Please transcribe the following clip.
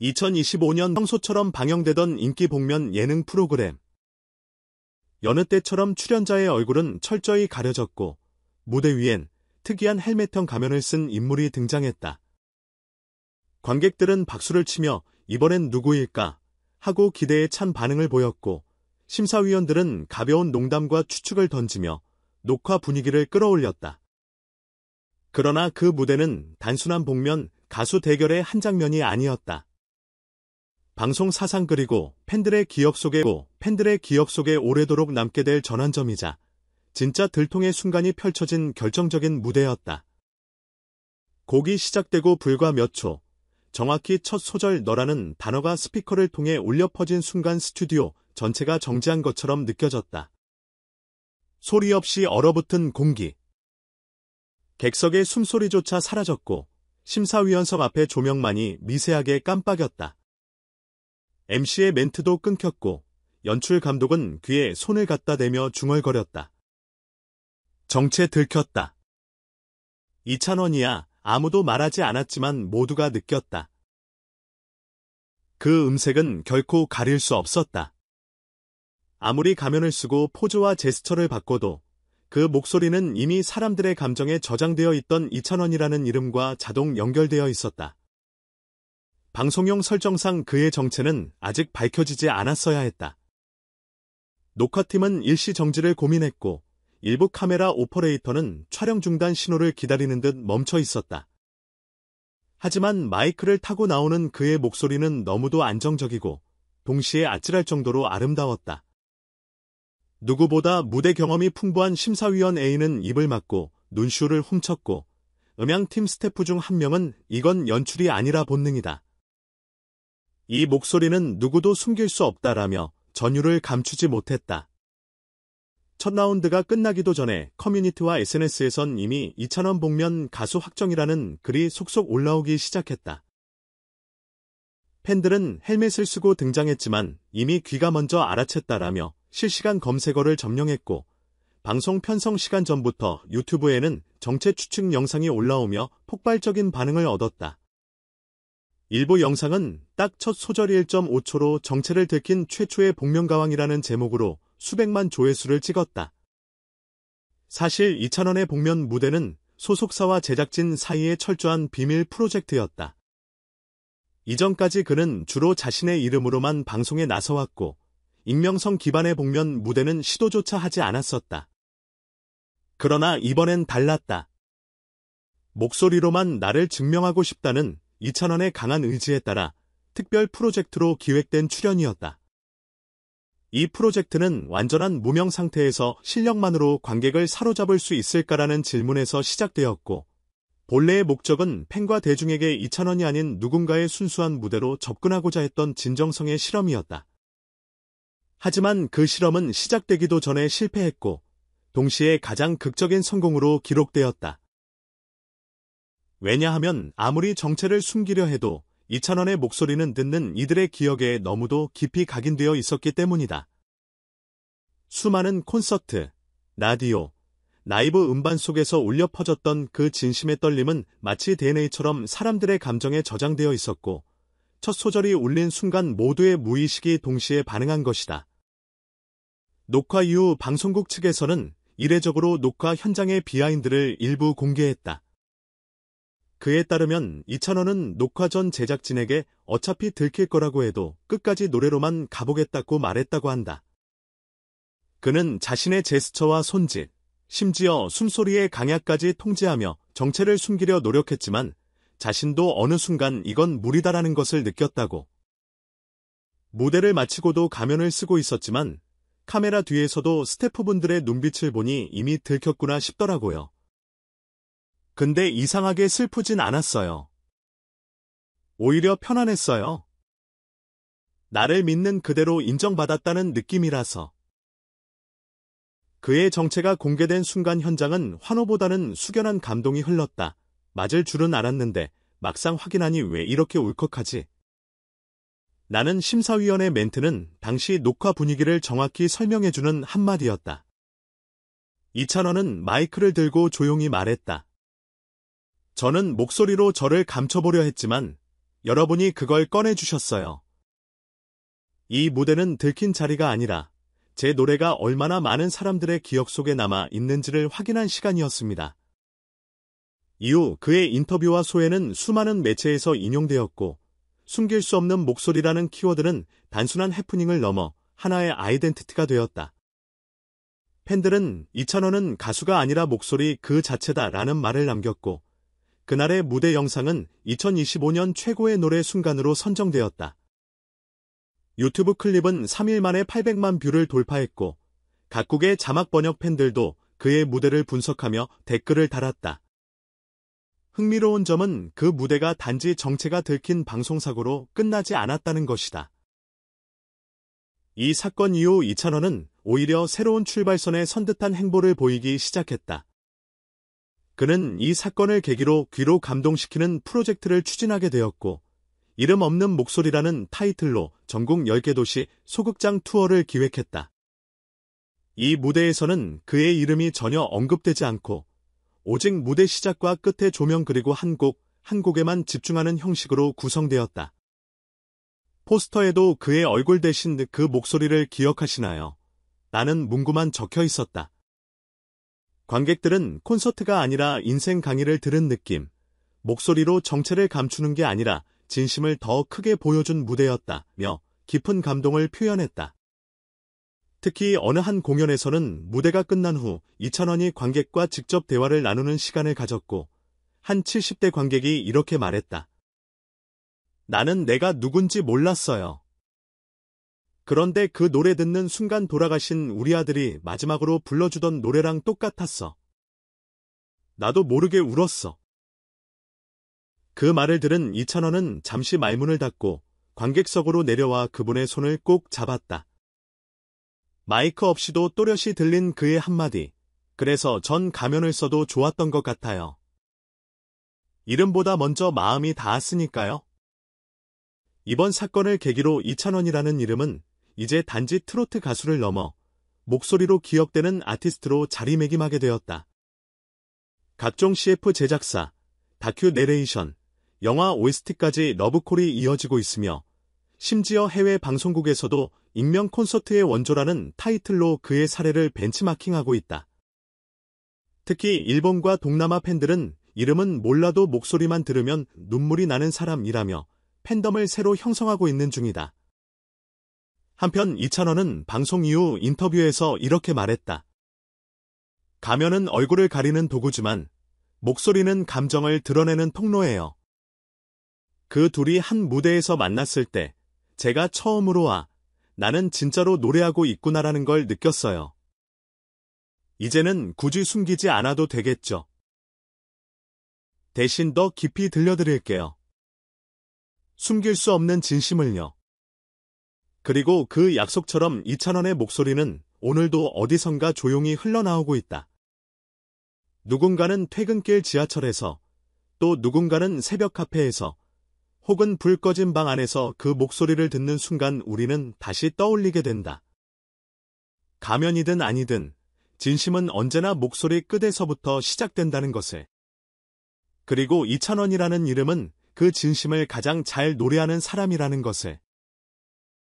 2025년 평소처럼 방영되던 인기 복면 예능 프로그램. 여느 때처럼 출연자의 얼굴은 철저히 가려졌고 무대 위엔 특이한 헬멧형 가면을 쓴 인물이 등장했다. 관객들은 박수를 치며 이번엔 누구일까 하고 기대에 찬 반응을 보였고 심사위원들은 가벼운 농담과 추측을 던지며 녹화 분위기를 끌어올렸다. 그러나 그 무대는 단순한 복면 가수 대결의 한 장면이 아니었다. 방송 사상 그리고 팬들의 기억 속에 오래도록 남게 될 전환점이자 진짜 들통의 순간이 펼쳐진 결정적인 무대였다. 곡이 시작되고 불과 몇 초, 정확히 첫 소절 너라는 단어가 스피커를 통해 울려 퍼진 순간 스튜디오 전체가 정지한 것처럼 느껴졌다. 소리 없이 얼어붙은 공기. 객석의 숨소리조차 사라졌고 심사위원석 앞의 조명만이 미세하게 깜빡였다. MC의 멘트도 끊겼고 연출 감독은 귀에 손을 갖다 대며 중얼거렸다. 정체 들켰다. 이찬원이야. 아무도 말하지 않았지만 모두가 느꼈다. 그 음색은 결코 가릴 수 없었다. 아무리 가면을 쓰고 포즈와 제스처를 바꿔도 그 목소리는 이미 사람들의 감정에 저장되어 있던 이찬원이라는 이름과 자동 연결되어 있었다. 방송용 설정상 그의 정체는 아직 밝혀지지 않았어야 했다. 녹화팀은 일시 정지를 고민했고 일부 카메라 오퍼레이터는 촬영 중단 신호를 기다리는 듯 멈춰 있었다. 하지만 마이크를 타고 나오는 그의 목소리는 너무도 안정적이고 동시에 아찔할 정도로 아름다웠다. 누구보다 무대 경험이 풍부한 심사위원 A는 입을 막고 눈시울을 훔쳤고 음향팀 스태프 중 한 명은 이건 연출이 아니라 본능이다. 이 목소리는 누구도 숨길 수 없다라며 전율을 감추지 못했다. 첫 라운드가 끝나기도 전에 커뮤니티와 SNS에선 이미 이찬원 복면 가수 확정이라는 글이 속속 올라오기 시작했다. 팬들은 헬멧을 쓰고 등장했지만 이미 귀가 먼저 알아챘다라며 실시간 검색어를 점령했고 방송 편성 시간 전부터 유튜브에는 정체 추측 영상이 올라오며 폭발적인 반응을 얻었다. 일부 영상은 딱 첫 소절 1.5초로 정체를 들킨 최초의 복면가왕이라는 제목으로 수백만 조회수를 찍었다. 사실 이찬원의 복면 무대는 소속사와 제작진 사이의 철저한 비밀 프로젝트였다. 이전까지 그는 주로 자신의 이름으로만 방송에 나서왔고 익명성 기반의 복면 무대는 시도조차 하지 않았었다. 그러나 이번엔 달랐다. 목소리로만 나를 증명하고 싶다는 이찬원의 강한 의지에 따라 특별 프로젝트로 기획된 출연이었다. 이 프로젝트는 완전한 무명 상태에서 실력만으로 관객을 사로잡을 수 있을까라는 질문에서 시작되었고 본래의 목적은 팬과 대중에게 이찬원이 아닌 누군가의 순수한 무대로 접근하고자 했던 진정성의 실험이었다. 하지만 그 실험은 시작되기도 전에 실패했고 동시에 가장 극적인 성공으로 기록되었다. 왜냐하면 아무리 정체를 숨기려 해도 이찬원의 목소리는 듣는 이들의 기억에 너무도 깊이 각인되어 있었기 때문이다. 수많은 콘서트, 라디오, 라이브 음반 속에서 울려 퍼졌던 그 진심의 떨림은 마치 DNA처럼 사람들의 감정에 저장되어 있었고 첫 소절이 울린 순간 모두의 무의식이 동시에 반응한 것이다. 녹화 이후 방송국 측에서는 이례적으로 녹화 현장의 비하인드를 일부 공개했다. 그에 따르면 이찬원은 녹화 전 제작진에게 어차피 들킬 거라고 해도 끝까지 노래로만 가보겠다고 말했다고 한다. 그는 자신의 제스처와 손짓, 심지어 숨소리의 강약까지 통제하며 정체를 숨기려 노력했지만 자신도 어느 순간 이건 무리다라는 것을 느꼈다고. 무대를 마치고도 가면을 쓰고 있었지만 카메라 뒤에서도 스태프분들의 눈빛을 보니 이미 들켰구나 싶더라고요. 근데 이상하게 슬프진 않았어요. 오히려 편안했어요. 나를 믿는 그대로 인정받았다는 느낌이라서. 그의 정체가 공개된 순간 현장은 환호보다는 숙연한 감동이 흘렀다. 맞을 줄은 알았는데 막상 확인하니 왜 이렇게 울컥하지? 나는 심사위원의 멘트는 당시 녹화 분위기를 정확히 설명해주는 한마디였다. 이찬원은 마이크를 들고 조용히 말했다. 저는 목소리로 저를 감춰보려 했지만 여러분이 그걸 꺼내주셨어요. 이 무대는 들킨 자리가 아니라 제 노래가 얼마나 많은 사람들의 기억 속에 남아 있는지를 확인한 시간이었습니다. 이후 그의 인터뷰와 소회는 수많은 매체에서 인용되었고 숨길 수 없는 목소리라는 키워드는 단순한 해프닝을 넘어 하나의 아이덴티티가 되었다. 팬들은 이찬원은 가수가 아니라 목소리 그 자체다라는 말을 남겼고 그날의 무대 영상은 2025년 최고의 노래 순간으로 선정되었다. 유튜브 클립은 3일 만에 800만 뷰를 돌파했고 각국의 자막 번역 팬들도 그의 무대를 분석하며 댓글을 달았다. 흥미로운 점은 그 무대가 단지 정체가 들킨 방송사고로 끝나지 않았다는 것이다. 이 사건 이후 이찬원은 오히려 새로운 출발선에 선 듯한 행보를 보이기 시작했다. 그는 이 사건을 계기로 귀로 감동시키는 프로젝트를 추진하게 되었고 이름 없는 목소리라는 타이틀로 전국 10개 도시 소극장 투어를 기획했다. 이 무대에서는 그의 이름이 전혀 언급되지 않고 오직 무대 시작과 끝의 조명 그리고 한 곡에만 집중하는 형식으로 구성되었다. 포스터에도 그의 얼굴 대신 그 목소리를 기억하시나요? 라는 문구만 적혀 있었다. 관객들은 콘서트가 아니라 인생 강의를 들은 느낌, 목소리로 정체를 감추는 게 아니라 진심을 더 크게 보여준 무대였다며 깊은 감동을 표현했다. 특히 어느 한 공연에서는 무대가 끝난 후 이찬원이 관객과 직접 대화를 나누는 시간을 가졌고 한 70대 관객이 이렇게 말했다. 나는 내가 누군지 몰랐어요. 그런데 그 노래 듣는 순간 돌아가신 우리 아들이 마지막으로 불러주던 노래랑 똑같았어. 나도 모르게 울었어. 그 말을 들은 이찬원은 잠시 말문을 닫고 관객석으로 내려와 그분의 손을 꼭 잡았다. 마이크 없이도 또렷이 들린 그의 한마디. 그래서 전 가면을 써도 좋았던 것 같아요. 이름보다 먼저 마음이 닿았으니까요. 이번 사건을 계기로 이찬원이라는 이름은 이제 단지 트로트 가수를 넘어 목소리로 기억되는 아티스트로 자리매김하게 되었다. 각종 CF 제작사, 다큐 내레이션, 영화 OST까지 러브콜이 이어지고 있으며 심지어 해외 방송국에서도 익명 콘서트의 원조라는 타이틀로 그의 사례를 벤치마킹하고 있다. 특히 일본과 동남아 팬들은 이름은 몰라도 목소리만 들으면 눈물이 나는 사람이라며 팬덤을 새로 형성하고 있는 중이다. 한편 이찬원은 방송 이후 인터뷰에서 이렇게 말했다. 가면은 얼굴을 가리는 도구지만 목소리는 감정을 드러내는 통로예요. 그 둘이 한 무대에서 만났을 때 제가 처음으로 나는 진짜로 노래하고 있구나라는 걸 느꼈어요. 이제는 굳이 숨기지 않아도 되겠죠. 대신 더 깊이 들려드릴게요. 숨길 수 없는 진심을요. 그리고 그 약속처럼 이찬원의 목소리는 오늘도 어디선가 조용히 흘러나오고 있다. 누군가는 퇴근길 지하철에서, 또 누군가는 새벽 카페에서, 혹은 불 꺼진 방 안에서 그 목소리를 듣는 순간 우리는 다시 떠올리게 된다. 가면이든 아니든 진심은 언제나 목소리 끝에서부터 시작된다는 것을. 그리고 이찬원이라는 이름은 그 진심을 가장 잘 노래하는 사람이라는 것을.